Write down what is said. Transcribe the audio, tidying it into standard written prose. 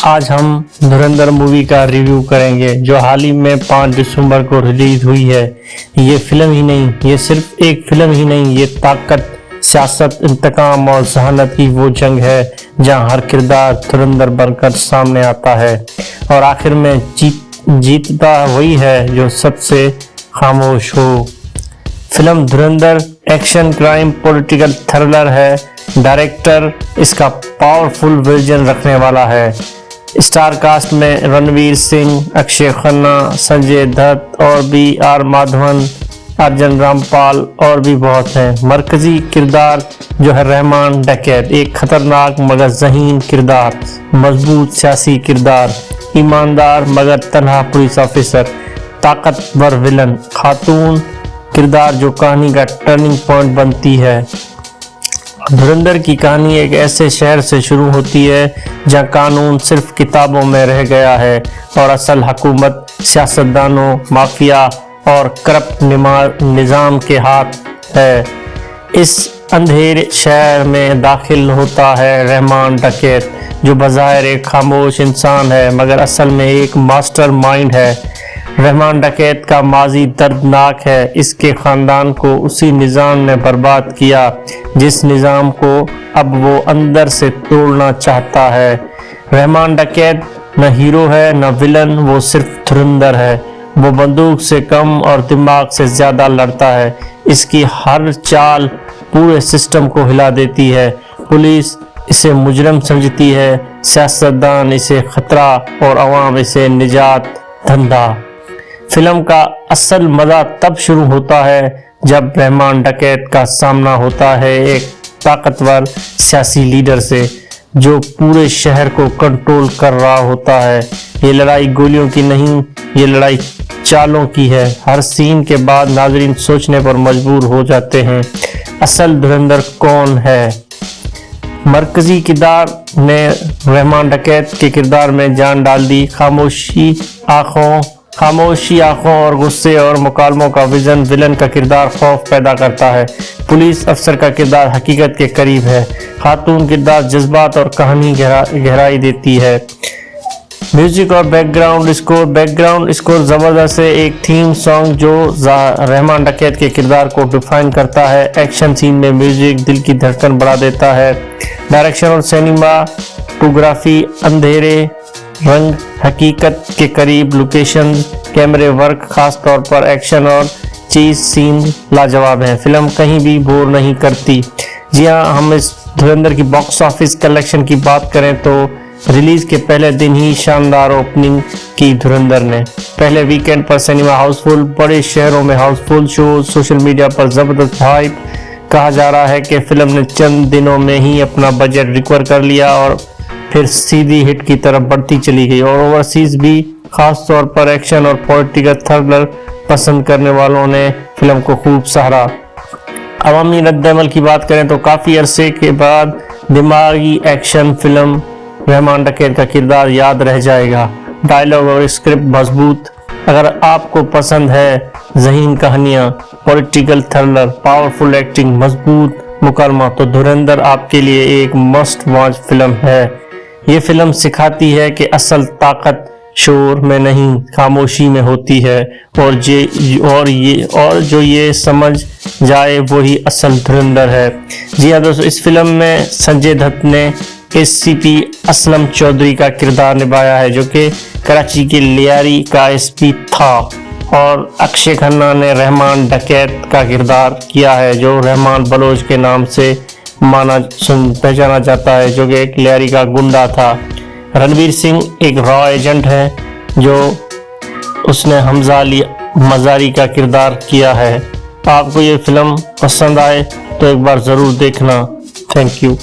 آج ہم دھرندر مووی کا ریویو کریں گے جو حال ہی میں 5 دسمبر کو ریلیز ہوئی ہے۔ یہ فلم ہی نہیں، یہ صرف ایک فلم ہی نہیں، یہ طاقت، سیاست، انتقام اور ذہانت کی وہ جنگ ہے جہاں ہر کردار دھرندر بن کر سامنے آتا ہے اور آخر میں جیتتا وہی ہے جو سب سے خاموش ہو۔ Film Dhurandhar action crime political thriller ہے۔ ڈائریکٹر اس کا پاورفل ویژن رکھنے والا ہے۔ اسٹار کاسٹ میں رنویر سنگھ، اکشے کھنہ، سنجے دت اور بی آر مادھون، ارجن رامپال اور بھی بہت ہیں۔ مرکزی کردار جو ہے رحمان ڈکیت، ایک خطرناک مگر ذہین کردار، مضبوط سیاسی کردار، ایماندار مگر تنہا پولیس آفیسر، طاقتور ولن، خاتون کردار جو کہانی کا ٹرننگ پوائنٹ بنتی ہے۔ دھرندر کی کہانی ایک ایسے شہر سے شروع ہوتی ہے جہاں قانون صرف کتابوں میں رہ گیا ہے اور اصل حکومت سیاستدانوں، مافیا اور کرپٹ نظام کے ہاتھ ہے۔ اس اندھیرے شہر میں داخل ہوتا ہے رحمان ڈکیت، جو بظاہر ایک خاموش انسان ہے مگر اصل میں ایک ماسٹر مائنڈ ہے۔ رحمان ڈکیت کا ماضی دردناک ہے۔ اس کے خاندان کو اسی نظام نے برباد کیا جس نظام کو اب وہ اندر سے توڑنا چاہتا ہے۔ رحمان ڈکیت نہ ہیرو ہے نہ ولن، وہ صرف دھرندر ہے۔ وہ بندوق سے کم اور دماغ سے زیادہ لڑتا ہے۔ اس کی ہر چال پورے سسٹم کو ہلا دیتی ہے۔ پولیس اسے مجرم سمجھتی ہے، سیاستدان اسے خطرہ اور عوام اسے نجات دھندا۔ فلم کا اصل مزہ تب شروع ہوتا ہے جب رحمان ڈکیت کا سامنا ہوتا ہے ایک طاقتور سیاسی لیڈر سے جو پورے شہر کو کنٹرول کر رہا ہوتا ہے۔ یہ لڑائی گولیوں کی نہیں، یہ لڑائی چالوں کی ہے۔ ہر سین کے بعد ناظرین سوچنے پر مجبور ہو جاتے ہیں، اصل دھرندر کون ہے؟ مرکزی کردار نے رحمان ڈکیت کے کردار میں جان ڈال دی۔ خاموشی آنکھوں اور غصے اور مکالموں کا ویژن، ولن کا کردار خوف پیدا کرتا ہے، پولیس افسر کا کردار حقیقت کے قریب ہے، خاتون کردار جذبات اور کہانی گہرائی دیتی ہے۔ میوزک اور بیک گراؤنڈ اسکور زبردست ہے۔ ایک تھیم سانگ جو رحمان ڈکیت کے کردار کو ڈیفائن کرتا ہے۔ ایکشن سین میں میوزک دل کی دھڑکن بڑھا دیتا ہے۔ ڈائریکشن اور سینیماٹوگرافی، اندھیرے رنگ، حقیقت کے قریب لوکیشن، کیمرے ورک، خاص طور پر ایکشن اور چیز سین لاجواب ہیں۔ فلم کہیں بھی بور نہیں کرتی۔ جی ہاں، ہم اس دھرندر کی باکس آفس کلیکشن کی بات کریں تو ریلیز کے پہلے دن ہی شاندار اوپننگ کی دھرندر نے۔ پہلے ویکینڈ پر سینما ہاؤس فل، بڑے شہروں میں house full shows, social media پر زبردست ہائپ۔ کہا جا رہا ہے کہ فلم نے چند دنوں میں ہی اپنا بجٹ ریکور کر لیا اور پھر سیدھی ہٹ کی طرف بڑھتی چلی گئی، اور اوورسیز بھی خاص طور پر ایکشن اور پولیٹیکل تھرلر پسند کرنے والوں نے فلم کو خوب سراہا۔ عوامی رد عمل کی بات کریں تو کافی عرصے کے بعد دماغی ایکشن فلم رحمان ڈکیت کا کردار یاد رہ جائے گا۔ ڈائلاگ اور اسکرپٹ مضبوط۔ اگر آپ کو پسند ہے ذہین کہانیاں، پولیٹیکل تھرلر، پاورفل ایکٹنگ، مضبوط مکالمہ، تو دھرندر آپ کے لیے ایک مسٹ واچ فلم ہے۔ یہ فلم سکھاتی ہے کہ اصل طاقت شور میں نہیں، خاموشی میں ہوتی ہے، اور جو یہ سمجھ جائے وہی اصل دھرندر ہے۔ جی ہاں دوستو، اس فلم میں سنجے دت نے ایس سی پی اسلم چودھری کا کردار نبھایا ہے جو کہ کراچی کے لیاری کا ایس پی تھا، اور اکشے کھنہ نے رحمان ڈکیت کا کردار کیا ہے جو رحمان بلوچ کے نام سے پہچانا جاتا ہے، جو کہ ایک لیاری کا گنڈا تھا۔ رنویر سنگھ ایک را ایجنٹ ہے جو اس نے حمزہ علی مزاری کا کردار کیا ہے۔ آپ کو یہ فلم پسند آئے تو ایک بار ضرور دیکھنا۔ Thank you.